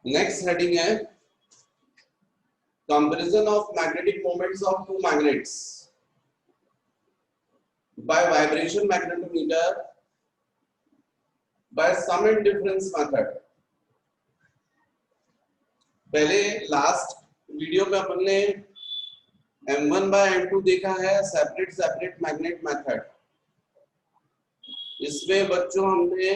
Next heading है comparison of magnetic moments of two magnets by vibration magnetometer by sum and difference method. पहले last video में अपन ने M1 bye M2 देखा है separate magnet method. इसमें बच्चों हमने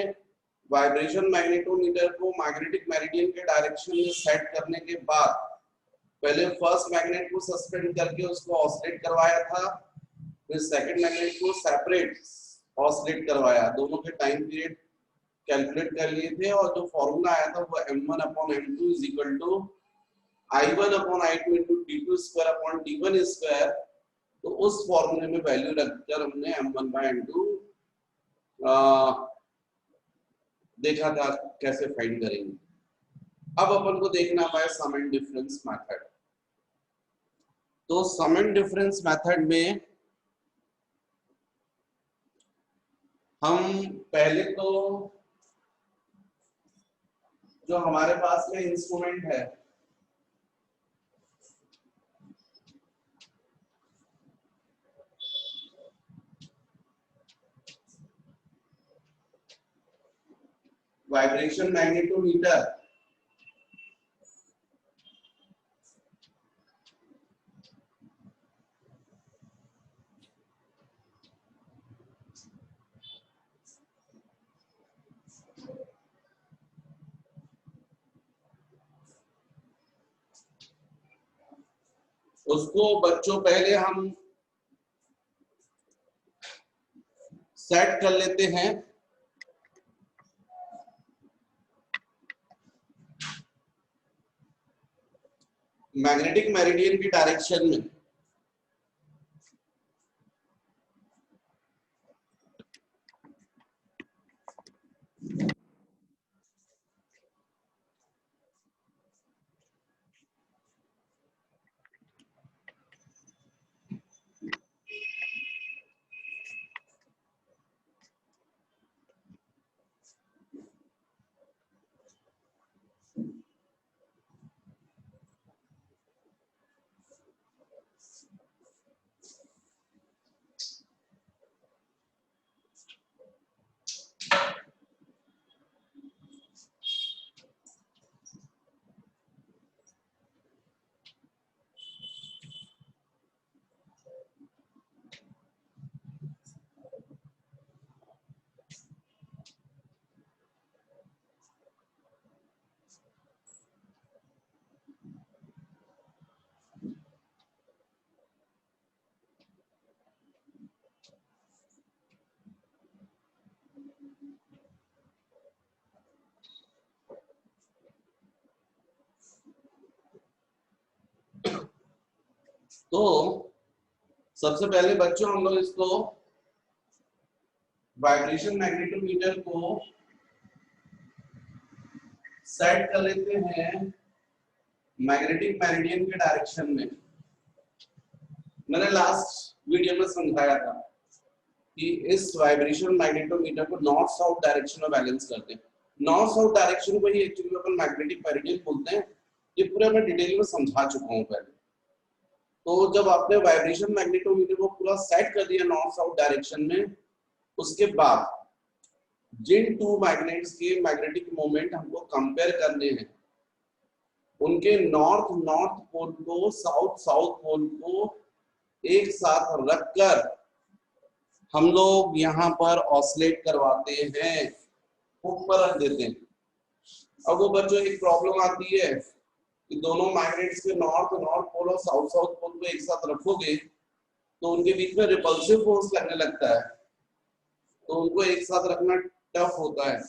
वाइब्रेशन मैग्नेटोमीटर को मैग्नेटिक मेरिडियन के डायरेक्शन में सेट करने के बाद पहले फर्स्ट मैग्नेट को सस्पेंड करके उसको ऑसिलेट करवाया था, फिर सेकंड मैग्नेट को सेपरेट ऑसिलेट करवाया। दोनों के टाइम पीरियड कैलकुलेट कर लिए थे और जो फॉर्मूला आया था वो M1 upon M2 is equal to I1 upon I2 into D2 square upon D1 square. तो उस फॉर्मूले में वैल्यू रखकर हमने M1 बाय M2 देखा था कैसे फाइंड करेंगे। अब अपन को देखना है सम एंड डिफरेंस मेथड। तो सम एंड डिफरेंस मेथड में हम पहले तो जो हमारे पास में इंस्ट्रूमेंट है वाइब्रेशन मैग्नेटोमीटर, उसको बच्चों पहले हम सेट कर लेते हैं। मैग्नेटिक मेरिडियन की डायरेक्शन में तो सबसे पहले बच्चों हम लोग इसको वाइब्रेशन मैग्नेटोमीटर को सेट कर लेते हैं मैग्नेटिक मेरिडियन के डायरेक्शन में। मैंने लास्ट वीडियो में समझाया था कि इस वाइब्रेशन मैग्नेटोमीटर को नॉर्थ साउथ डायरेक्शन में बैलेंस करते हैं। नॉर्थ साउथ डायरेक्शन को ही एक्चुअली अपन मैग्नेटिक मेरिडियन बोलते हैं। ये पूरा मैं डिटेल में समझा चुका हूं पहले। तो जब आपने वाइब्रेशन मैग्नेटोमीटर को पूरा सेट कर दिया नॉर्थ साउथ डायरेक्शन में, उसके बाद जिन टू मैग्नेट्स के मैग्नेटिक मोमेंट हमको कंपेयर करने हैं उनके नॉर्थ नॉर्थ पोल को साउथ साउथ पोल को एक साथ रखकर हम लोग यहाँ पर ऑसिलेट करवाते हैं, ऊपर रख देते हैं। अब वो बच्चों एक प्रॉब्लम आती है कि दोनों मैग्नेट्स के नॉर्थ नॉर्थ पोल और साउथ साउथ पोल को एक साथ रखोगे तो उनके बीच में रिपल्सिव फोर्स लगने लगता है, तो उनको एक साथ रखना टफ होता है।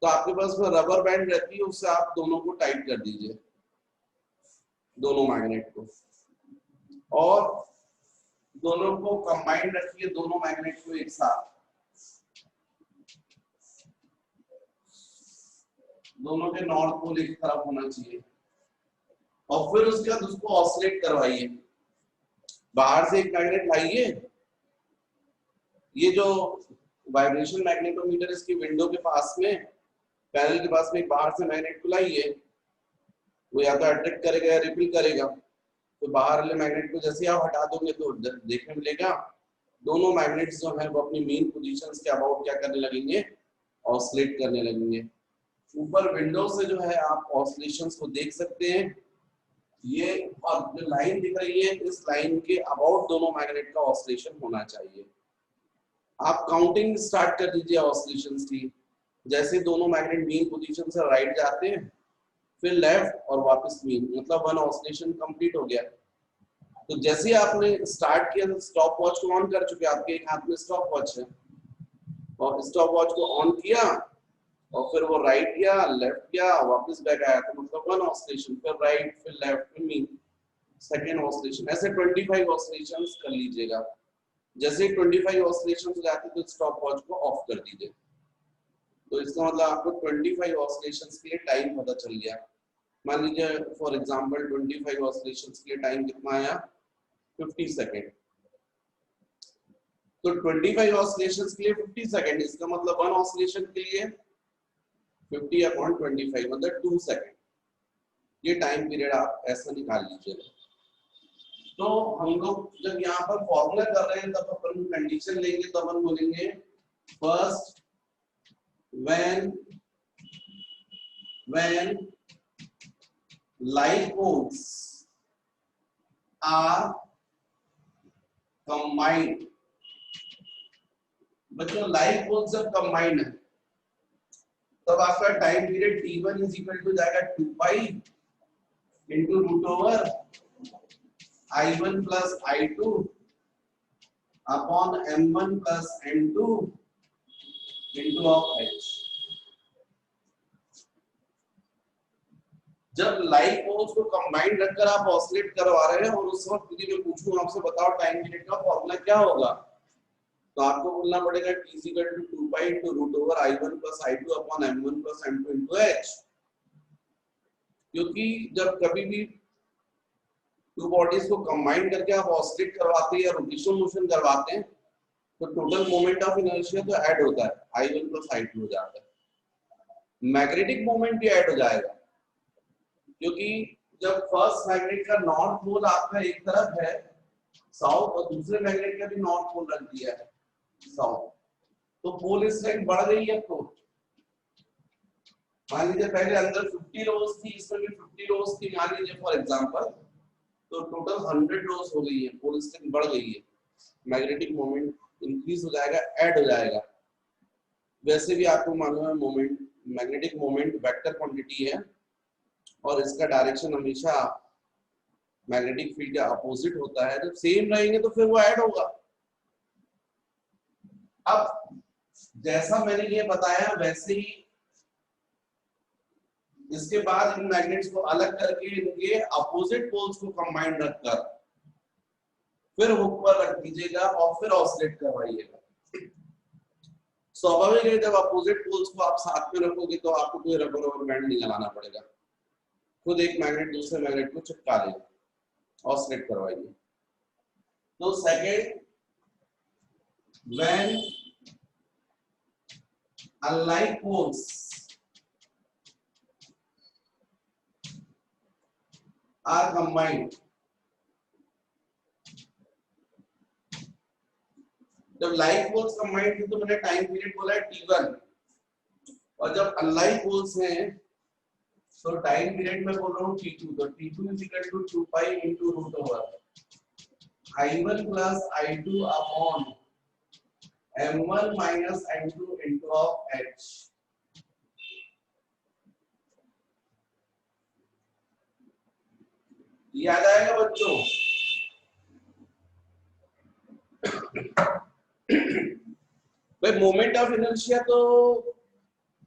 तो आपके पास में रबर बैंड रहती है, उससे आप दोनों को टाइट कर दीजिए, दोनों मैग्नेट को, और दोनों को कंबाइंड रखिए, दोनों मैग्नेट को एक साथ, दोनों के नॉर्थ पोल एक तरफ होना चाहिए। और फिर उसके बाद उसको ऑसिलेट करवाइए। बाहर से एक मैग्नेट लाइए, ये जो वाइब्रेशन मैग्नेटोमीटर इसकी विंडो के पास में पैनल के पास में बाहर से मैग्नेट को लाइए, वो या तो अट्रैक्ट करेगा या रिपेल करेगा। तो बाहर वाले मैग्नेट को जैसे आप हटा दोगे तो देखने मिलेगा दोनों मैग्नेट्स जो है वो अपनी मेन पोजीशंस के अबाउट क्या करने लगेंगे, ऑसिलेट करने लगेंगे। ऊपर विंडो से जो है आप ऑसिलेशंस को देख सकते हैं। ये और जो लाइन दिख रही है इस लाइन के अबाउट दोनों मैग्नेट का ऑसिलेशन होना चाहिए। आप काउंटिंग स्टार्ट कर दीजिए ऑसिलेशंस की। जैसे दोनों मैग्नेट मेन पोजीशन से राइट जाते हैं फिर लेफ्ट और वापस मेन, मतलब वन ऑसिलेशन कंप्लीट हो गया। तो जैसे आपने स्टार्ट किया तो स्टॉप वॉच को ऑन कर चुके, आपके एक हाथ में स्टॉप वॉच है और स्टॉप वॉच को ऑन किया और फिर वो राइट गया लेफ्ट गया वापस बैक आया, तो मतलब वन ऑसिलेशन, फिर राइट फिर लेफ्ट फिर मेन, सेकेंड ऑसिलेशन। ऐसे 25 ऑसिलेशंस कर लीजिएगा। जैसे 25 ऑसिलेशंस हो जाते तो स्टॉप वॉच को ऑफ कर दीजिए। तो इसका मतलब आपको 25 ऑसिलेशंस के लिए टाइम पता चल गया। मान लीजिए फॉर एग्जांपल 25 ऑसिलेशंस के लिए टाइम कितना आया, 50 सेकेंड। तो 25 ऑसिलेशंस के लिए 50 सेकेंड, इसका मतलब वन ऑसिलेशन के लिए 50/25 मतलब 2 सेकेंड। ये टाइम पीरियड आप ऐसा निकाल लीजिए। तो हम लोग जब यहाँ पर फॉर्मूला कर रहे हैं तब अपन कंडीशन लेंगे, तो अपन बोलेंगे first when like poles are combined। बच्चों like poles जब combined है तब आपका time period t1 is equal to जाएगा 2 pi into root over i1 plus i2 upon m1 plus m2 into of h। जब लाइक पोल्स को combined रखकर आप ऑसिलेट करवा रहे हैं और उस वक्त यदि मैं पूछूं आपसे बताओ टाइम पीरियड का फॉर्मूला क्या होगा, तो आपको बोलना पड़ेगा t = 2 pi into root over i1 + i2 upon m1 + m2 into h। क्योंकि जब कभी भी टू बॉडीज को कंबाइन करके आप ऑसिलेट करवाते हैं या रोटेशन मोशन करवाते हैं तो टोटल मोमेंट ऑफ इनर्शिया तो ऐड होता है, i1 + i2 हो जाता है। मैग्नेटिक मोमेंट भी ऐड हो जाएगा, क्योंकि जब फर्स्ट मैग्नेट का नॉर्थ पोल आपका एक तरफ है साउथ और दूसरे मैग्नेट का भी नॉर्थ पोल रख दिया है साउथ, तो पोल स्ट्रेंथ बढ़ गई है। तो मान लीजिए पहले अंदर 50 रोज थी, इसमें भी 50 रोज थी मान लीजिए फॉर एग्जांपल, तो टोटल 100 रोज हो गई है, पोल स्ट्रेंथ बढ़ गई है, मैग्नेटिक मोमेंट इंक्रीज हो जाएगा, ऐड हो जाएगा। वैसे भी आपको मालूम है moment, magnetic moment vector quantity है और इसका डायरेक्शन हमेशा मैग्नेटिक फील्ड के अपोजिट होता है। जब सेम रहेंगे तो फिर वो ऐड होगा। अब जैसा मैंने ये बताया वैसे ही इसके बाद इन मैग्नेट्स को अलग करके इनके अपोजिट पोल्स को कंबाइन रखकर फिर हुक पर रख दीजिएगा और फिर ऑसिलेट करवाइएगा। स्वाभाविक है जब अपोजिट पोल्स को आप साथ में रखोगे तो आपको कोई रबर बैंड नहीं लगाना पड़ेगा, खुद एक मैग्नेट दूसरे मैग्नेट को चिपका लेगा, ऑसिलेट करवाइए। तो second, when unlike poles are combined, जब लाइक पोल्स कंबाइंड थे तो मैंने टाइम पीरियड बोला है t1, और जब अनलाइक पोल्स हैं तो टाइम पीरियड में बोल रहा हूँ t2। तो t2 = 2 pi into root over i1 + i2 upon m1 - m2 into of h। याद आएगा बच्चों? भाई मोमेंट ऑफ इनर्शिया तो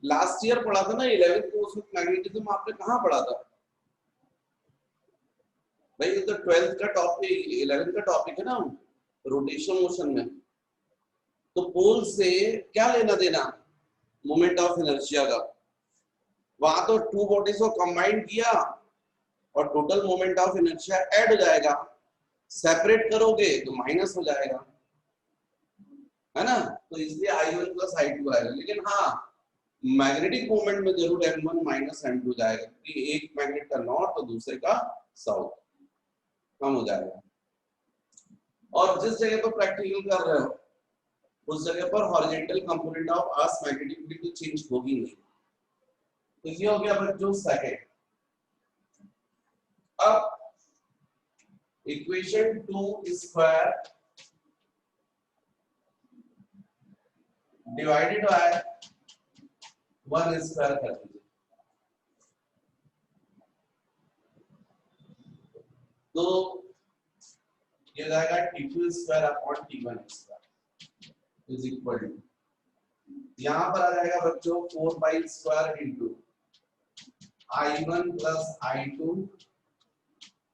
लास्ट ईयर पढ़ा था ना 11th कोर्स में, मैग्नेटिज्म आपने कहाँ पढ़ा था भाई? ये तो 12th का टॉपिक, 11th का टॉपिक है ना रोटेशन मोशन में। तो पोल से क्या लेना देना मोमेंट ऑफ इनर्शिया का? वहां तो टू बॉडीज को कंबाइन किया और total moment of inertia add हो जाएगा, सेपरेट करोगे तो माइनस हो जाएगा, है ना? तो इसलिए i1 + i2 आएगा। लेकिन हाँ, मैग्नेटिक मोमेंट में जरूर m1 माइनस m2 जाएगा क्योंकि एक मैग्नेट का नॉर्थ और दूसरे का साउथ कम हो जाएगा। और जिस जगह पर प्रैक्टिकल कर रहे हो उस जगह पर horizontal component of earth magnetic field तो चेंज होगी नहीं। तो ये हो गया बच्चों सेकंड। अब equation 2 square divided by 1 square कर दीजिए। तो ये जाएगा t2 square upon t1 square is equal to, यहां पर आ जाएगा बच्चों 4 pi square into i1 plus i2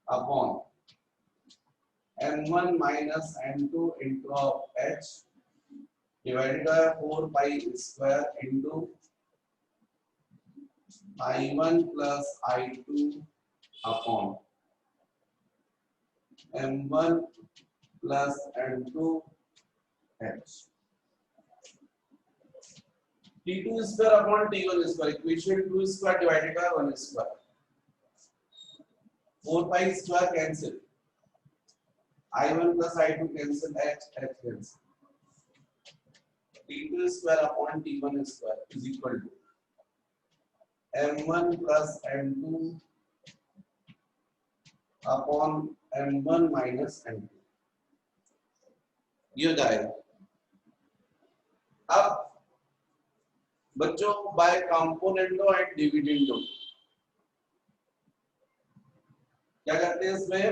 upon m1 minus m2 into h divided by 4 pi square into i1 plus i2 upon m1 plus m2 h t2 square upon t1 square equation 2 square divided by 1 square 4 pi square cancel i1 plus i2 cancel h cancel t2 square upon t1 square is equal to m1 plus m2 upon m1 minus m2 ये हो जाएगा। अब बच्चों bye कंपोनेंटो and dividendo क्या करते हैं इसमें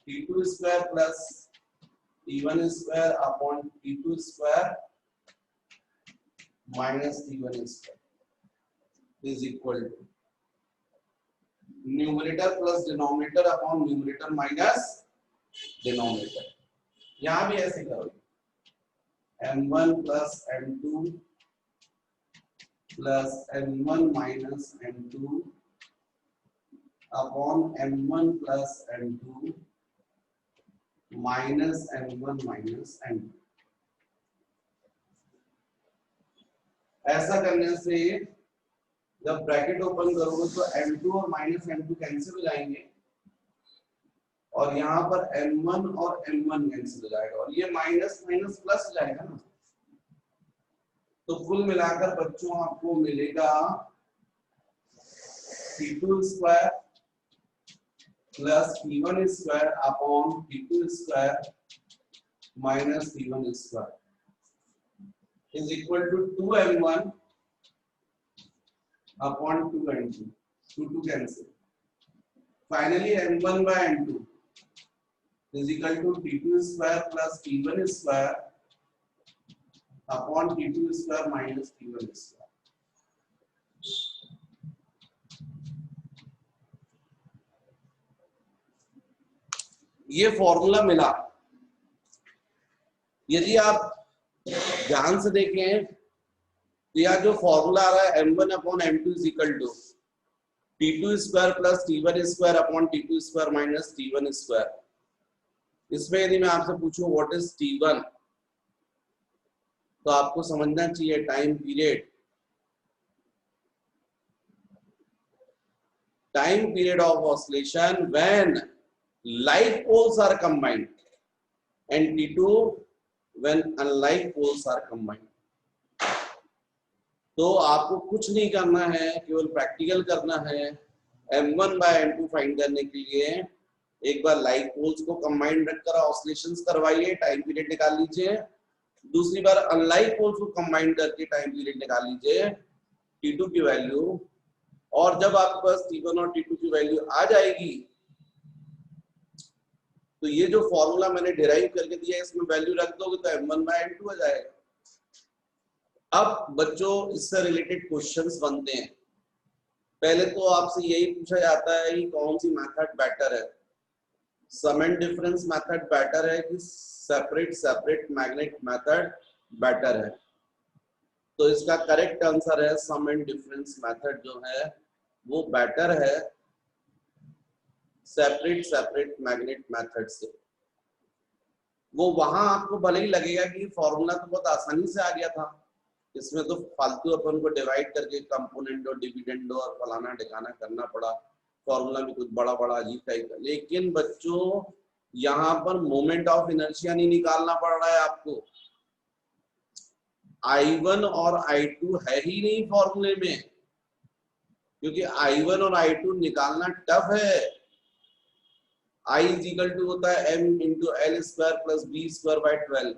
t2 square plus t1 square upon t2 square minus t1 square is equal to numerator plus denominator upon numerator minus denominator। यहां भी ऐसे करोगे m1 plus m2 plus m1 minus m2 upon m1 plus m2 minus m1 minus m2। ऐसा करने से जब bracket open करोगे तो m2 और माइनस m2 कैंसिल हो जाएंगे और यहाँ पर m1 और m1 कैंसिल हो जाएगा और ये माइनस माइनस प्लस हो जाएगा ना। तो कुल मिलाकर बच्चों आपको मिलेगा t2 square plus t1 square upon t2 square minus t1 square is equal to 2m1 upon 2m2 2 cancel finally m1 by m2 is equal to t2 square plus t1 square upon t2 square minus t1 square. ये formula मिला। यदि आप ध्यान से देखें तो यह जो फॉर्मूला आ रहा है m1 upon m2 is equal to t2 square plus t1 square upon t2 square minus t1 square. इसमें यदि मैं आपसे पूछूं व्हाट इज t1 तो आपको समझना चाहिए time period of oscillation when like poles are combined and t2 when unlike poles are combined। तो आपको कुछ नहीं करना है, केवल प्रैक्टिकल करना है। m1 by m2 फाइंड करने के लिए एक बार लाइक पोल्स को कंबाइंड रखकर ऑसिलेशंस करवाइए, टाइम पीरियड निकाल लीजिए। दूसरी बार अनलाइक पोल्स को कंबाइंड करके टाइम पीरियड निकाल लीजिए t2 की वैल्यू। और जब आपके पास t1 और t2 की वैल्यू आ जाएगी तो ये जो फॉर्मूला मैंने डिराइव करके दिया है इसमें वैल्यू रख दोगे तो m1 by m2 आ जाएगा। अब बच्चों इससे रिलेटेड क्वेश्चंस बनते हैं। पहले तो आपसे यही पूछा जाता है कि कौन सी मेथड बेटर है, सम एंड डिफरेंस मेथड बेटर है कि सेपरेट मैग्नेट मेथड बेटर है। तो इसका करेक्ट आंसर है सम एंड डिफरेंस मेथड जो है वो बेटर है सेपरेट मैग्नेट मेथड से। वो वहां आपको भले ही लगेगा कि फॉर्मूला तो बहुत आसानी से आ गया था, इसमें तो फालतू अपन को डिवाइड करके कंपोनेंट और डिविडेंड और फलाना ढिकाना करना पड़ा, फॉर्मूला भी कुछ बड़ा बड़ा अजीब टाइप का। लेकिन बच्चों यहाँ पर मोमेंट ऑफ इनर्शिया नहीं निकालना पड़ रहा है आपको, I1 और I2 है ही नहीं फॉर्मूले में, क्योंकि I1 और I2 निकालना टफ है। I इज इक्वल टू होता है m into L square plus B square by 12।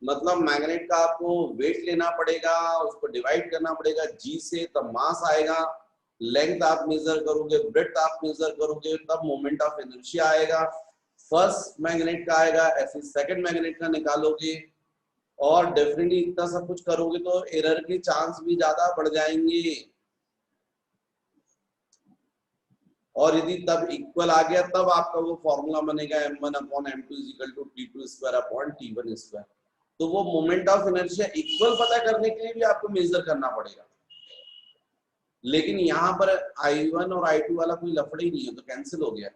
मतलब मैग्नेट का आपको वेट लेना पड़ेगा, उसको डिवाइड करना पड़ेगा g से, तब मास आएगा, लेंथ आप मेजर करोगे, ब्रेड्थ आप मेजर करोगे, तब मोमेंट ऑफ इनर्शिया आएगा। फर्स्ट मैग्नेट का आएगा, ऐसे सेकंड मैग्नेट का निकालोगे, और डेफिनेटली इतना सब कुछ करोगे तो एरर के चांस भी ज्यादा बढ़ जाएंगे। और यदि तब इक्वल आ गया तब आपका वो फॉर्मूला बनेगा m1 upon m2 is equal to t2 square upon t1 square. तो वो मोमेंट ऑफ इनर्शिया इक्वल पता करने के लिए भी आपको मेजर करना पड़ेगा। लेकिन यहाँ पर I1 और I2 वाला कोई लफड़ा ही नहीं है, तो कैंसिल हो गया।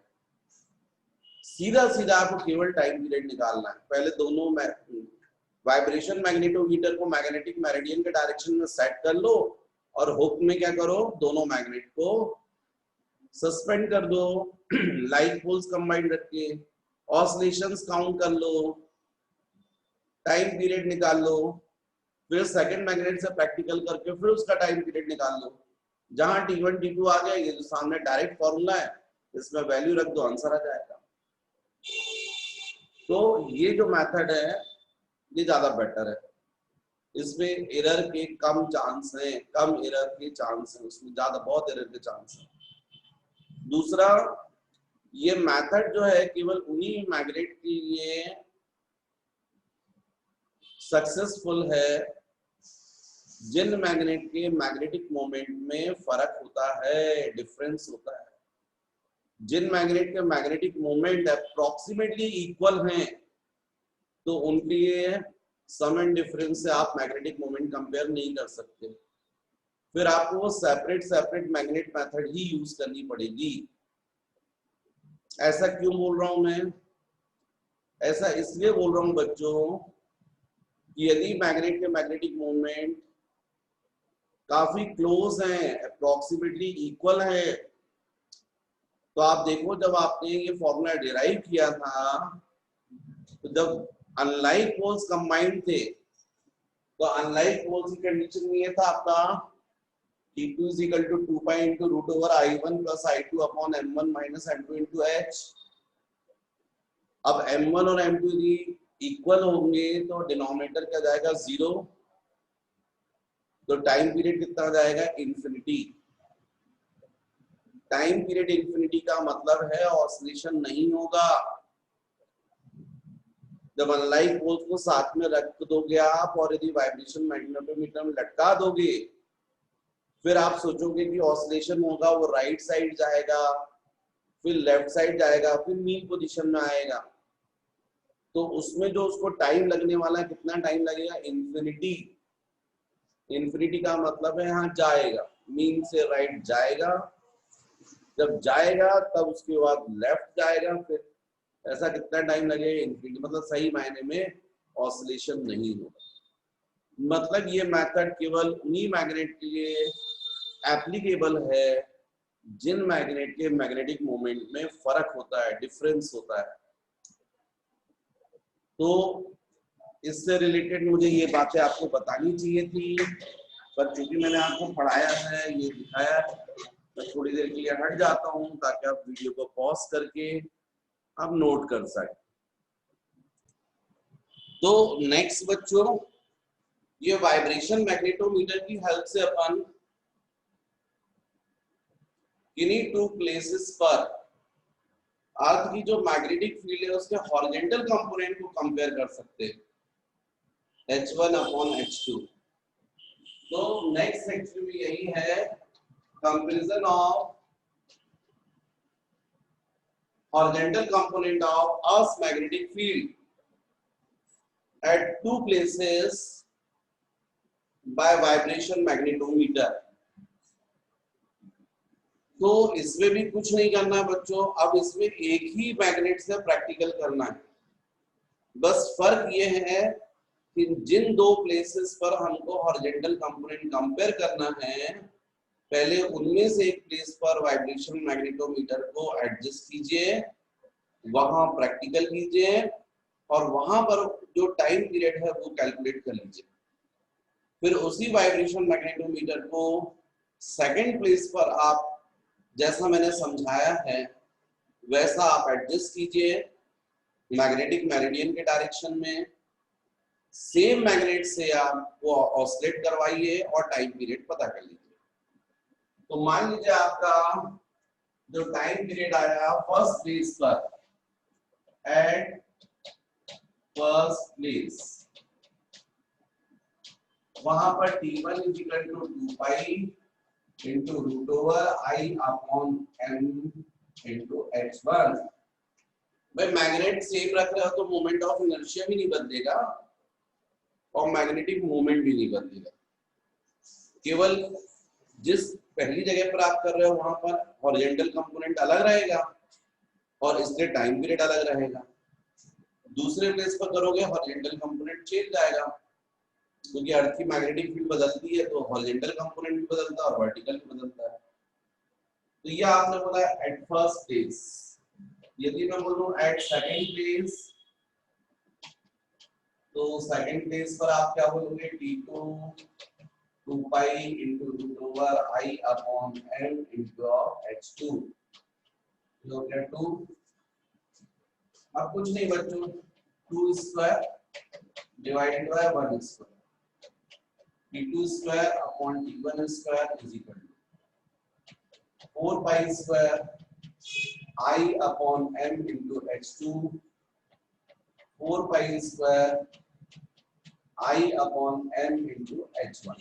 सीधा सीधा आपको केवल टाइम पीरियड निकालना है। पहले दोनों वाइब्रेशन मैग्नेटोमीटर को मैग्नेटिक मेरिडियन के डायरेक्शन में सेट कर लो, और हुक में क्या करो, दोनों मैग्नेट को सस्पेंड कर दो, लाइक पोल्स कंबाइंड रख के ऑसिलेशंस काउंट कर लो, टाइम पीरियड निकाल लो, फिर सेकंड मैग्नेट से प्रैक्टिकल करके फिर उसका टाइम पीरियड निकाल लो। जहां T1 T2 आ गया, ये जो सामने डायरेक्ट फॉर्मूला है, इसमें वैल्यू रख दो, आंसर आ जाएगा। तो ये जो मेथड है ये ज्यादा बेटर है, इसमें एरर के कम चांस है, कम एरर के चांस है, उसमें ज्यादा बहुत एरर के चांस है। दूसरा, ये मेथड जो है केवल उन्हीं मैग्नेट के लिए सक्सेसफुल है जिन मैग्नेट के मैग्नेटिक मोमेंट में फर्क होता है, डिफरेंस होता है। जिन मैग्नेट के मैग्नेटिक मोमेंट अप्रोक्सीमेटली इक्वल हैं, तो उनके लिए सम एंड डिफरेंस से आप मैग्नेटिक मोमेंट कंपेयर नहीं कर सकते। फिर आपको वो सेपरेट मैग्नेट मेथड ही यूज करनी पड़ेगी। ऐसा क्यों बोल रहा हूं मैं? ऐसा इसलिए बोल रहा हूं बच्चों कि यदि मैग्नेट के मैग्नेटिक मोमेंट काफी क्लोज हैं, अप्रोक्सीमेटली इक्वल है, तो आप देखो जब आपने ये फॉर्मूला डिराइव किया था, तो जब अनलाइक पोल्स कंबाइंड थे, तो अनलाइक पोल्स की कंडीशन में ये था आपका T2 is equal to 2 pi into root over I1 plus I2 upon M1 minus M2 into H। अब M1 और M2 इक्वल होंगे तो डिनोमिनेटर क्या जाएगा, 0, तो टाइम पीरियड कितना जाएगा, इंफिनिटी। टाइम पीरियड इंफिनिटी का मतलब है ऑसिलेशन नहीं होगा। जब अनलाइक पोल्स को साथ में रख दोगे आप, और यदि वाइब्रेशन मैग्नेटोमीटर में लटका दोगे, फिर आप सोचोगे कि ऑसिलेशन होगा, वो राइट साइड जाएगा, फिर लेफ्ट साइड जाएगा, फिर मीन पोजीशन में आएगा। तो उसमें जो उसको टाइम लगने वाला है, कितना टाइम लगेगा, इंफिनिटी। इंफिनिटी का मतलब है यहाँ जाएगा, मीन से राइट जाएगा, जब जाएगा तब उसके बाद लेफ्ट जाएगा, फिर ऐसा कितना टाइम लगेगा, इंफिनिटी। मतलब सही मायने में ऑसिलेशन नहीं होगा। मतलब ये मेथड केवल उन्हीं मैग्नेट के लिए एप्लीकेबल है जिन मैग्नेट के मैग्नेटिक मोमेंट में फर्क होता है, डिफरेंस होता है। तो इससे रिलेटेड मुझे ये बातें आपको बतानी चाहिए थी, पर चूंकि मैंने आपको पढ़ाया है, ये दिखाया, मैं थोड़ी देर के लिए हट जाता हूं ताकि आप वीडियो को पॉज करके आप नोट कर सकें। तो नेक्स्ट बच्चों, ये वाइब्रेशन मैग्नेटोमीटर की हेल्प से अपन किन्हीं टू प्लेसेस पर अर्थ की जो मैग्नेटिक फील्ड है उसके हॉरिजॉन्टल कंपोनेंट को कंपेयर कर सकते हैं, H1 अपॉन H2। तो नेक्स्ट सेक्शन में यही है, comparison of horizontal component of earth magnetic field at two places by vibration magnetometer। तो इसमें भी कुछ नहीं करना बच्चों, अब इसमें एक ही मैग्नेट से प्रैक्टिकल करना है। बस फर्क ये है कि जिन दो प्लेसेस पर हमको हॉरिजॉन्टल कंपोनेंट कंपेयर करना है, पहले उनमें से एक प्लेस पर वाइब्रेशन मैग्नेटोमीटर को एडजस्ट कीजिए, वहां प्रैक्टिकल कीजिए और वहां पर जो टाइम पीरियड है वो कैलकुलेट कर लीजिए। फिर उसी वाइब्रेशन मैग्नेटोमीटर को सेकंड प्लेस पर आप जैसा मैंने समझाया है वैसा आप एडजस्ट कीजिए मैग्नेटिक मेरिडियन के डायरेक्शन में, सेम मैग्नेट से आप वो ऑसिलेट करवाइए और टाइम पीरियड पता कर लीजिए। तो मान लीजिए आपका जो टाइम पीरियड आया फर्स्ट प्लेस पर, एट फर्स्ट प्लेस, वहां पर T1 = 2 pi into root over I upon m into h1। भाई मैग्नेट सेम रख रहे हो तो मोमेंट ऑफ इनर्शिया भी नहीं बदलेगा और मैग्नेटिक मोमेंट भी नहीं बदलेगा, केवल जिस पहली जगह पर आप कर रहे हो वहां पर हॉरिजॉन्टल कंपोनेंट अलग रहेगा और इसलिए टाइम पीरियड अलग रहेगा। दूसरे प्लेस पर करोगे हॉरिजॉन्टल कंपोनेंट चेंज जाएगा, क्योंकि अर्थ की मैग्नेटिक फील्ड बदलती है तो हॉरिजॉन्टल कंपोनेंट भी बदलता है और वर्टिकल भी बदलता है। तो ये आपने बोला एट फर्स्ट प्लेस। यदि मैं बोलूं एट सेकंड प्लेस, तो सेकंड प्लेस पर आप क्या बोलोगे, T2 2 pi into root over I upon m into h2। जो क्या 2, अब कुछ नहीं बच्चों, 2 square divided by 1 square, T2 square upon T1 square is equal to 4 pi square I upon m into h2, 4 pi square I upon m into h1।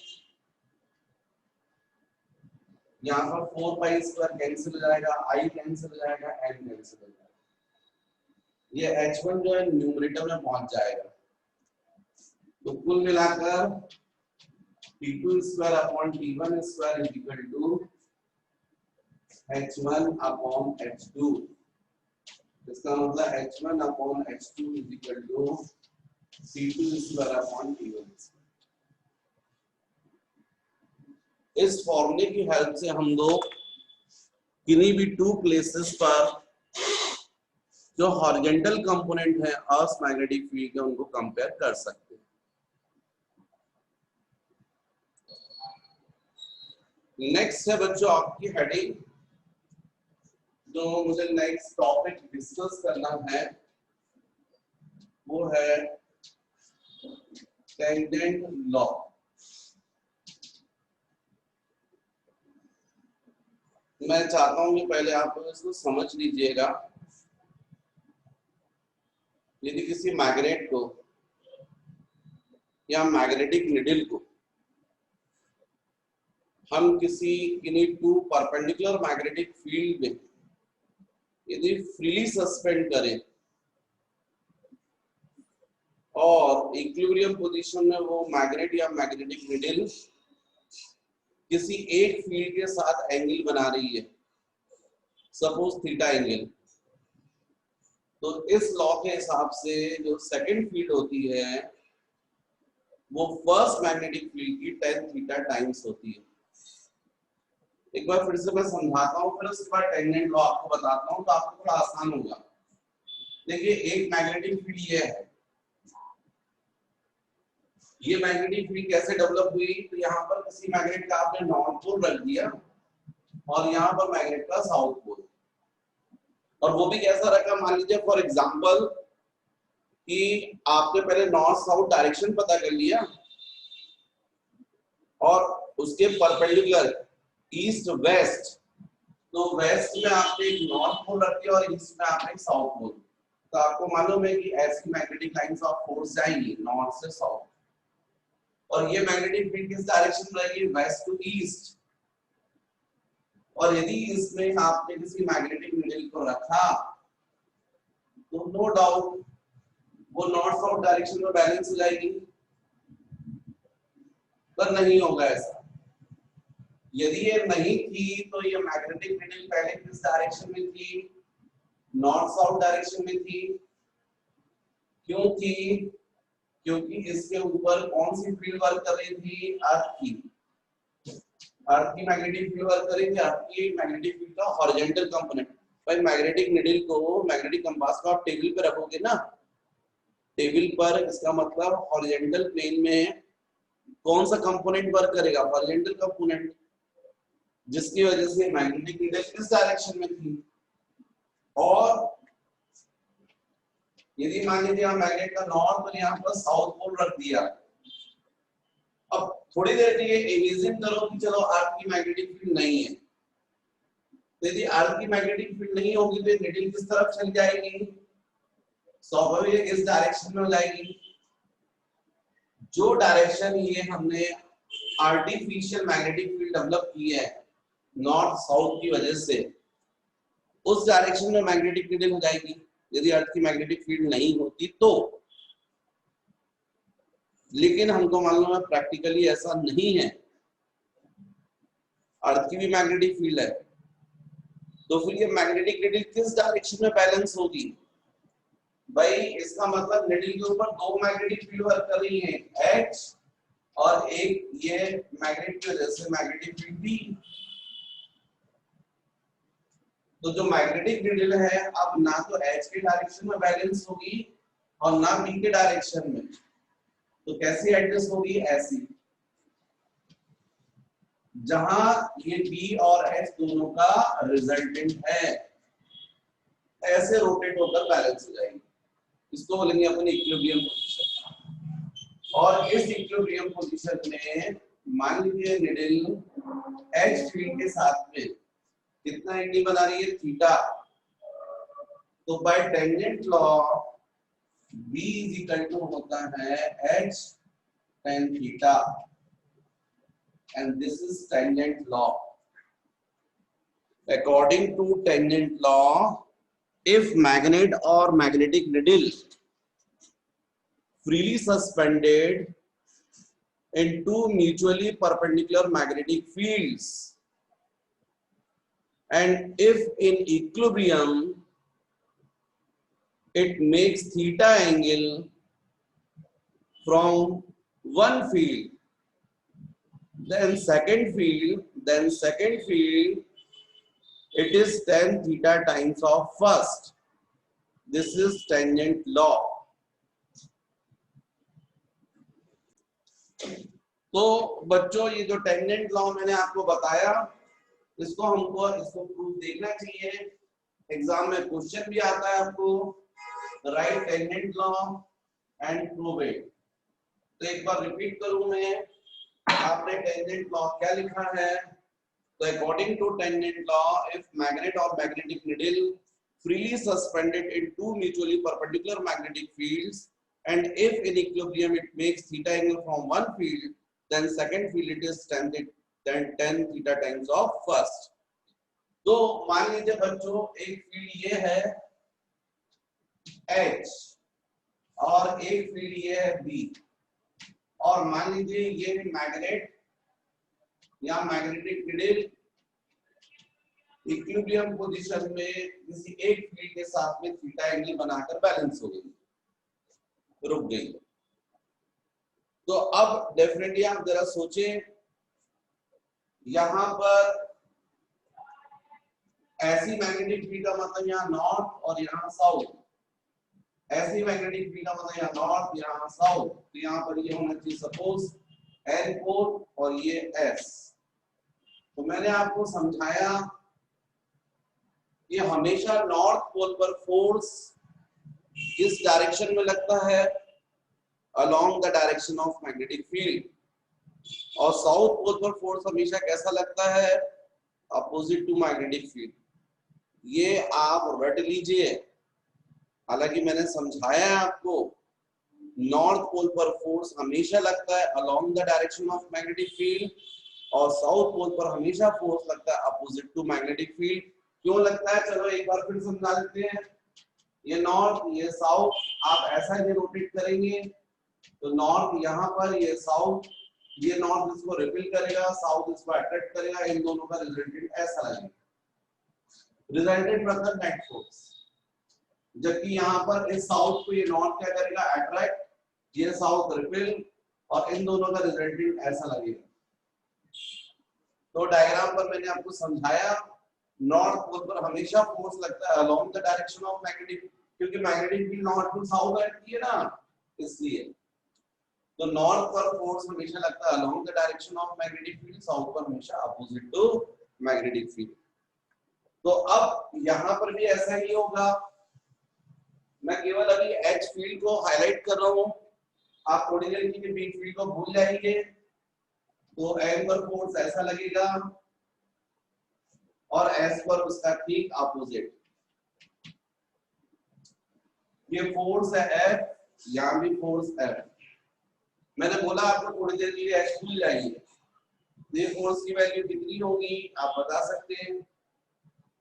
यहाँ पर 4 pi square cancel हो जाएगा, I कैंसिल हो जाएगा, m cancel हो जाएगा, ये h1 जो है न्यूमरेटर में पहुंच जाएगा। तो कुल मिलाकर T2 square upon T1 square is equal to h1 upon h2। इसका मतलब h1 upon h2 is equal to T2 square upon T1। इस फॉर्मूले की हेल्प से हम लोग किन्हीं भी टू प्लेसेस पर जो हॉरिजॉन्टल कंपोनेंट है अर्थ मैग्नेटिक फील्ड के उनको कंपेयर कर सकते हैं। नेक्स्ट है बच्चों आपकी हेडिंग, जो मुझे नेक्स्ट टॉपिक डिस्कस करना है वो है टेंजेंट लॉ। मैं चाहता हूं कि पहले आप इसको समझ लीजिएगा। यदि किसी मैग्नेट को या मैग्नेटिक निडल को हम किसी किन्हीं टू परपेंडिकुलर मैग्नेटिक फील्ड में यदि फ्रीली सस्पेंड करें और इक्विलिब्रियम पोजीशन में वो मैग्नेट या मैग्नेटिक निडल किसी एक फील्ड के साथ एंगल बना रही है, सपोज थीटा एंगल, तो इस लॉ के हिसाब से जो सेकंड फील्ड होती है वो फर्स्ट मैग्नेटिक फील्ड की tan थीटा टाइम्स होती है। एक बार फिर से मैं समझाता हूँ, फिर उसके बाद टेंजेंट लॉ आपको बताता हूँ तो आपको थोड़ा आसान होगा। देखिए एक मैग्नेटिक फील्ड ये है, ये मैग्नेटिक फील्ड कैसे डेवलप हुई, तो यहाँ पर किसी मैग्नेट का आपने नॉर्थ पोल रख दिया और यहाँ पर मैग्नेट का साउथ पोल, और वो भी कैसा रखा, मान लीजिए फॉर एग्जांपल कि आपने पहले नॉर्थ साउथ डायरेक्शन पता कर लिया और उसके परपेंडिकुलर ईस्ट वेस्ट, तो वेस्ट में आपने एक नॉर्थ पोल रख दिया और ईस्ट में आपने एक साउथ पोल। तो आपको मालूम है कि ऐसी मैग्नेटिक लाइंस ऑफ फोर्स जाएंगी नॉर्थ से साउथ, और ये मैग्नेटिक फील्ड किस डायरेक्शन में रहेगी, वेस्ट टू ईस्ट। और यदि इसमें आपने किसी मैग्नेटिक निडल को रखा तो नो डाउट वो नॉर्थ साउथ डायरेक्शन में बैलेंस हो जाएगी, पर नहीं होगा ऐसा। यदि ये नहीं थी तो ये मैग्नेटिक निडल पहले किस डायरेक्शन में थी, नॉर्थ साउथ डायरेक्शन में थी। क्यों थी, क्योंकि इसके ऊपर कौन सी फील्ड वर्क कर रही थी, अर्थ की मैग्नेटिक फील्ड वर्क कर रही थी, अर्थ की मैग्नेटिक फील्ड का हॉरिजॉन्टल कंपोनेंट। भाई मैग्नेटिक निडल को, मैग्नेटिक कंपास को आप टेबल पे रखोगे ना, टेबल पर, इसका मतलब हॉरिजॉन्टल प्लेन में कौन सा कंपोनेंट वर्क करेगा, हॉरिजॉन्टल कंपोनेंट, जिसकी वजह से मैग्नेटिक निडल इस डायरेक्शन में थी। और यदि मान लीजिए हम मैग्नेट का नॉर्थ और यहाँ पर साउथ पोल रख दिया, अब थोड़ी देर के लिए इमेजिन करो कि चलो अर्थ की मैग्नेटिक फील्ड नहीं है, तो यदि अर्थ की मैग्नेटिक फील्ड नहीं होगी तो निडल किस तरफ चल जाएगी, स्वाभाविक इस डायरेक्शन में हो जाएगी। जो डायरेक्शन ये हमने आर्टिफिशियल मैग्नेटिक फील्ड डेवलप की है नॉर्थ साउथ की वजह से, उस डायरेक्शन में मैग्नेटिक निडल हो जाएगी यदि अर्थ की मैग्नेटिक फील्ड नहीं होती तो। लेकिन हमको मालूम है प्रैक्टिकली ऐसा नहीं है, अर्थ की भी मैग्नेटिक फील्ड है, तो फिर ये मैग्नेटिक निडल किस डायरेक्शन में बैलेंस होगी। भाई इसका मतलब निडल के ऊपर दो मैग्नेटिक फील्ड वर्क कर रही है, H और एक ये मैग्नेट की वजह से मैग्नेटिक फील्ड B। तो जो मैग्नेटिक निडल है अब ना तो H के डायरेक्शन में बैलेंस होगी और ना B के डायरेक्शन में, तो कैसे एडजस्ट होगी, ऐसी, जहां ये B और H दोनों का रिजल्टेंट है, ऐसे रोटेट होकर बैलेंस हो जाएगी। इसको बोलेंगे अपन इक्विलिब्रियम पोजीशन। और इस इक्विलिब्रियम पोजीशन में मान लीजिए निडल H फील्ड के साथ में कितना एंगल बना रही है, थीटा, तो by tangent law B is equal to होता है H tan theta and this is tangent law. According to tangent law, if magnet or magnetic needle freely suspended in two mutually perpendicular magnetic fields and if in equilibrium it makes theta angle from one field, then second field it is tan theta times of first. This is tangent law. तो बच्चों ये जो tangent law मैंने आपको बताया, इसको proof देखना चाहिए, एग्जाम में क्वेश्चन भी आता है आपको, right tangent law and prove it. तो एक बार रिपीट करूं मैं, आपने टेंजेंट लॉ क्या लिखा है, तो according to tangent law if magnet और magnetic needle freely suspended in two mutually perpendicular magnetic fields and if in equilibrium it makes theta angle from one field, then second field it is tan theta times of first. तो मान लीजिए बच्चों एक field ये है H और एक field ये है B, और मान लीजिए ये मैग्नेट या मैग्नेटिक नीडल इक्विलिब्रियम पोजीशन में किसी एक फील्ड के साथ में थीटा एंगल बनाकर बैलेंस हो गई, रुक गई। तो अब डेफिनेटली आप जरा सोचें, यहां पर ऐसी मैग्नेटिक फील्ड का मतलब यहाँ नॉर्थ और यहाँ साउथ, ऐसी मैग्नेटिक फील्ड का मतलब यहाँ नॉर्थ यहाँ साउथ, तो यहाँ पर ये होना चाहिए सपोज N पोल और ये S। तो मैंने आपको समझाया ये हमेशा नॉर्थ पोल पर फोर्स किस डायरेक्शन में लगता है, along the direction of magnetic field, और साउथ पोल पर फोर्स हमेशा कैसा लगता है, अपोजिट टू मैग्नेटिक फील्ड। ये आप रट लीजिए, हालांकि मैंने समझाया है आपको, नॉर्थ पोल पर फोर्स हमेशा लगता है along the direction of magnetic field और साउथ पोल पर हमेशा फोर्स लगता है अपोजिट टू मैग्नेटिक फील्ड। क्यों लगता है, चलो एक बार फिर समझा देते हैं। ये नॉर्थ ये साउथ, आप ऐसा ही रोटेट करेंगे तो नॉर्थ यहाँ पर, ये साउथ, ये नॉर्थ इसको रिपेल करेगा, साउथ इसको अट्रैक्ट करेगा, इन दोनों का रिजल्टेंट ऐसा लगेगा, रिजल्टेंट मतलब नेट फोर्स। जबकि यहाँ पर इस साउथ को ये नॉर्थ क्या करेगा, अट्रैक्ट, ये साउथ रिपल और इन दोनों का रिजल्टेंट ऐसा लगेगा। तो डायग्राम पर मैंने आपको समझाया नॉर्थ पोल पर हमेशा फोर्स लगता है along the direction of magnetic, क्योंकि magnetic field north to south रहती है ना, इसलिए तो नॉर्थ पर फोर्स हमेशा लगता है along the direction of magnetic field, south पर हमेशा अपोजिट टू मैग्नेटिक फील्ड। तो अब यहां पर भी ऐसा ही होगा, मैं केवल अभी एच फील्ड को हाईलाइट कर रहा हूं, आप थोड़ी देर के लिए बी फील्ड को भूल जाएंगे। तो एम पर फोर्स ऐसा लगेगा और एस पर उसका ठीक अपोजिट। ये फोर्स है एफ, यहां भी फोर्स एफ। मैंने बोला आपको थोड़ी देर के लिए एच भूल जाइए। ये फोर्स की वैल्यू कितनी होगी आप बता सकते हैं,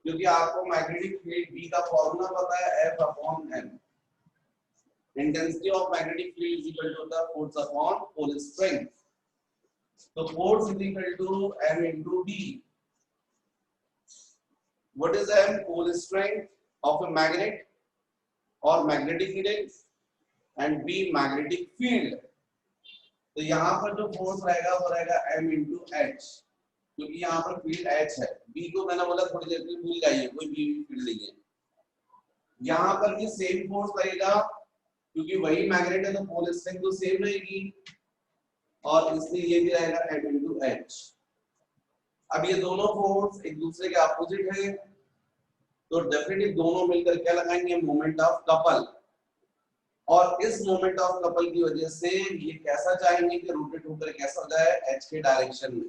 क्योंकि आपको मैग्नेटिक फील्ड बी का फॉर्मूला पता है F upon M. Intensity of magnetic field is equal to the force upon pole strength. तो force is equal to M into B. What is M? Pole strength of a magnet और magnetic field, and B magnetic field. तो यहाँ पर जो force रहेगा वो रहेगा m into H, क्योंकि यहाँ पर फील्ड h है। b को मैंने बोला थोड़ी देर के भूल जाइए, कोई b फील्ड नहीं है। यहाँ पर भी सेम फोर्स लगेगा, क्योंकि वही मैग्नेट है तो पोल स्ट्रेंथ तो सेम रहेगी, और इसलिए ये भी रहेगा m इंटू एच। अब ये दोनों फोर्स एक दूसरे के अपोजिट है, तो डेफिनेटली दोनों मिलकर क्या लगाएंगे? Moment of couple. और इस मोमेंट ऑफ कपल की वजह से ये कैसा चाहेंगे कि रोटेट होकर कैसा हो जाए? एच के डायरेक्शन में।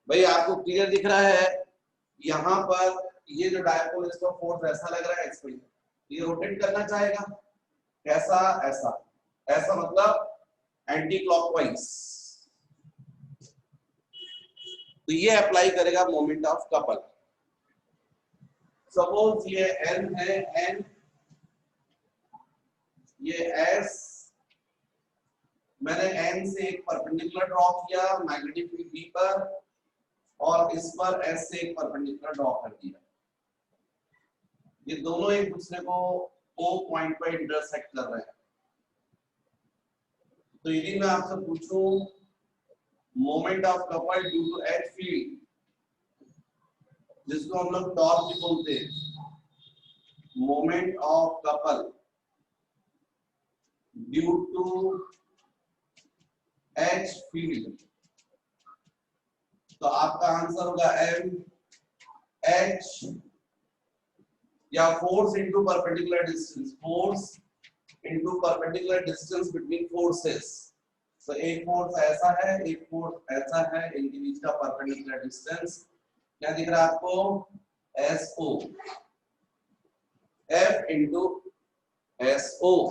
भाई आपको क्लियर दिख रहा है? यहाँ पर ये जो डायपोल इसका फोर्स ऐसा लग रहा है, एक्स पे ये रोटेट करना चाहेगा कैसा? ऐसा। ऐसा मतलब एंटी क्लॉकवाइज। तो ये अप्लाई करेगा मोमेंट ऑफ कपल। सपोज ये एन है, एन, ये एस, मैंने एन से एक परपेंडिकुलर ड्रॉ किया मैग्नेटिक फील्ड बी पर, और इस पर एस से एक परपेंडिकुलर ड्रॉ कर दिया। ये दोनों एक दूसरे को ओ पॉइंट पर इंटरसेक्ट कर रहे हैं। तो यदि मैं आपसे पूछूं moment of couple due to H field, जिसको हम लोग टॉर्क भी बोलते हैं, moment of couple due to H field, तो आपका आंसर होगा एम एच, या force into perpendicular distance, force into perpendicular distance between forces. तो एक फोर्स ऐसा है, एक फोर्स ऐसा है, इनके बीच का परपेंडिकुलर डिस्टेंस क्या दिख रहा है आपको? S O, F into S O.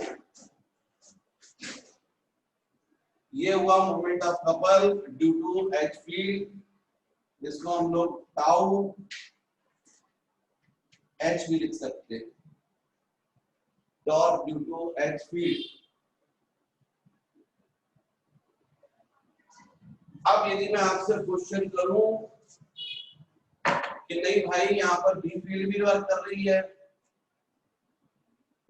ये हुआ moment of couple due to H field, जिसको हम लोग टाउ एच भी लिख सकते हैं, torque due to H field. अब यदि मैं आपसे क्वेश्चन करूं कि नहीं भाई यहाँ पर बी फील्ड भी वर्क कर रही है,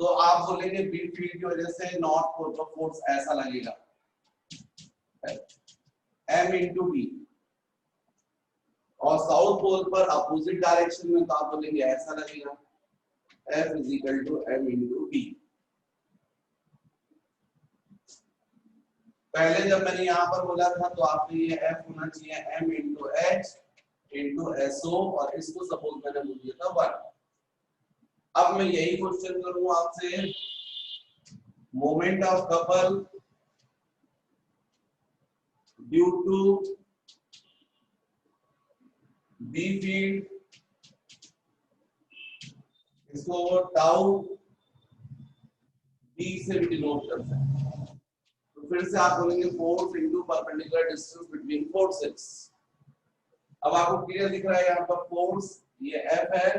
तो आप बोलेंगे बी फील्ड की वजह से नॉर्थ पोल पर फोर्स ऐसा लगेगा m इंटू बी, और साउथ पोल पर अपोजिट डायरेक्शन में तो आप बोलेंगे ऐसा लगेगा F is equal to m into B. पहले जब मैंने यहाँ पर बोला था तो आपने ये F होना चाहिए m into H into S O, और इसको सपोज मैंने बोल दिया था 1। अब मैं यही क्वेश्चन करूँ आपसे, moment of couple due to B field, इसको टाउ बी से भी डिनोट करते हैं। तो फिर से आप बोलेंगे force into perpendicular distance between forces. अब आपको क्लियर दिख रहा है यहाँ पर फोर्स ये F है,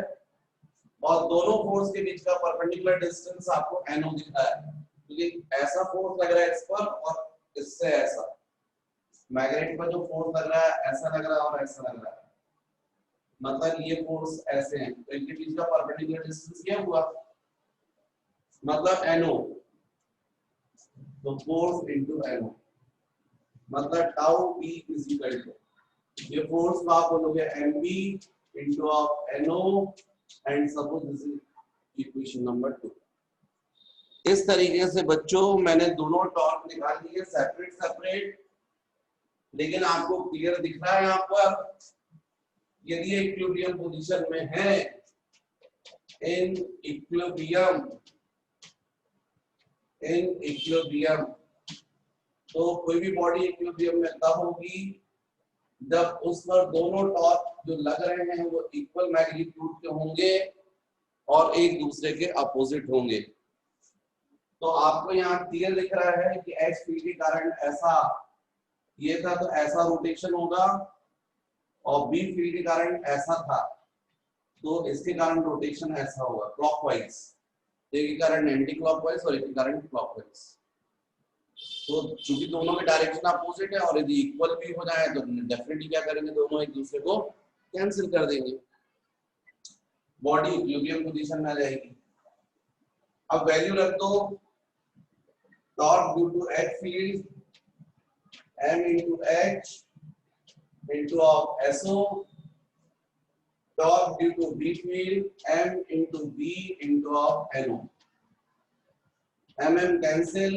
और दोनों फोर्स के बीच का परपेंडिकुलर डिस्टेंस आपको NO दिख रहा है, क्योंकि ऐसा फोर्स लग रहा है इस पर और इससे ऐसा। मैग्नेट पर जो फोर्स लग रहा है ऐसा लग रहा है और ऐसा लग रहा है, मतलब ये फोर्स ऐसे हैं, तो इनके बीच का परपेंडिकुलर डिस्टेंस क्या हुआ? मतलब NO। तो फोर्स इनटू NO, मतलब tau P is equal to, ये फोर्स को आप बोलोगे mb into of NO and suppose this is equation number 2। इस तरीके से बच्चों मैंने दोनों टॉर्क निकाल लिए सेपरेट सेपरेट, लेकिन आपको क्लियर दिख रहा है यहाँ पर, यदि इक्विलिब्रियम पोजीशन में है, इन इक्विलिब्रियम तो कोई भी बॉडी इक्विलिब्रियम में तब होगी जब उस पर दोनों टॉर्क जो लग रहे हैं वो इक्वल मैग्नीट्यूड के होंगे और एक दूसरे के अपोजिट होंगे। तो आपको यहाँ क्लियर दिख रहा है कि H फील्ड के कारण ऐसा ये था तो ऐसा रोटेशन होगा, और B फील्ड के कारण ऐसा था तो इसके कारण रोटेशन ऐसा होगा क्लॉकवाइज, एक के कारण एंटी क्लॉकवाइज और एक के कारण क्लॉकवाइज। तो चूंकि दोनों के डायरेक्शन अपोजिट है और यदि इक्वल भी हो जाए तो डेफिनेटली क्या करेंगे, दोनों एक दूसरे को कैंसिल कर देंगे, बॉडी इक्विलिब्रियम पोजीशन में आ जाएगी। अब वैल्यू रख दो, torque due to H field m into H into of SO, torque due to B field m into B into of NO, mm cancel,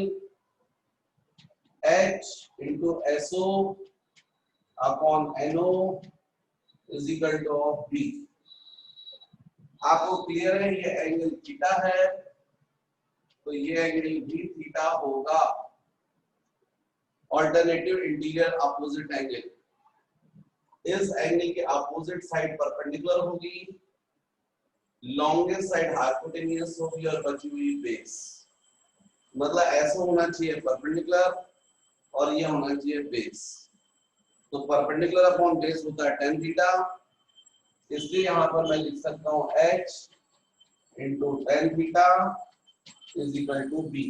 H into SO upon NO is equal to of B। आपको clear है ये angle theta है तो ये angle भी theta होगा, alternative interior opposite angle, इस angle के अपोजिट साइड परपेंडिकुलर होगी, लॉन्गेस्ट साइड हाइपोटेन्यूस होगी और बची हुई बेस, मतलब ऐसा होना चाहिए परपेंडिकुलर और ये होना चाहिए बेस। तो परपेंडिकुलर अपॉन बेस होता है tan थीटा, इसलिए यहाँ पर मैं लिख सकता हूँ H into tan theta is equal to B,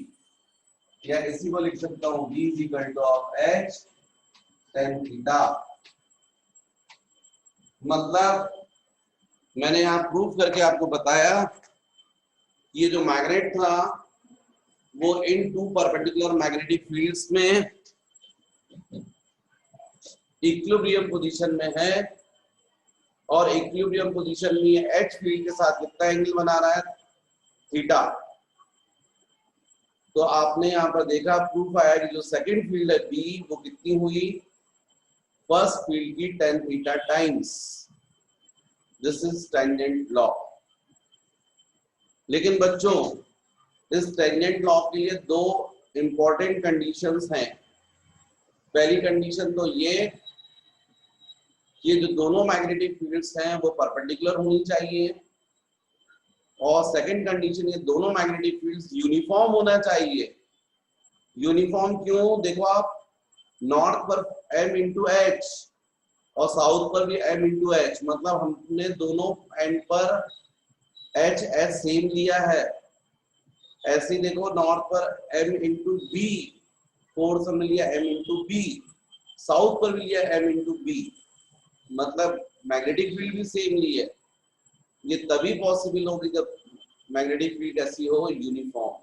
या इसी को लिख सकता हूँ B is equal to of H tan theta. मतलब मैंने यहाँ प्रूफ करके आपको बताया ये जो मैग्नेट था वो इन टू परपेंडिकुलर मैग्नेटिक फील्ड्स में इक्विलिब्रियम पोजीशन में है, और इक्विलिब्रियम पोजीशन में H फील्ड के साथ कितना एंगल बना रहा है, थीटा। तो आपने यहाँ पर देखा प्रूफ आया कि जो सेकंड फील्ड है B वो कितनी हुई, फर्स्ट फील्ड की tan theta times, this is tangent law. लेकिन बच्चों इस टेंजेंट लॉ के लिए दो इंपॉर्टेंट कंडीशंस हैं। पहली कंडीशन तो ये जो दोनों मैग्नेटिक फील्ड्स हैं वो परपेंडिकुलर होनी चाहिए, और सेकंड कंडीशन ये दोनों मैग्नेटिक फील्ड्स यूनिफॉर्म होना चाहिए। यूनिफॉर्म क्यों, देखो आप नॉर्थ पर m इंटू एच और साउथ पर भी m इंटू एच, मतलब हमने दोनों एंड पर h s सेम लिया है। ऐसे ही देखो नॉर्थ पर m इंटू बी, फोर्स हमने लिया m इंटू बी, साउथ पर भी लिया m इंटू बी, मतलब मैग्नेटिक फील्ड भी सेम ली है। ये तभी पॉसिबल होगी जब मैग्नेटिक फील्ड ऐसी हो यूनिफॉर्म।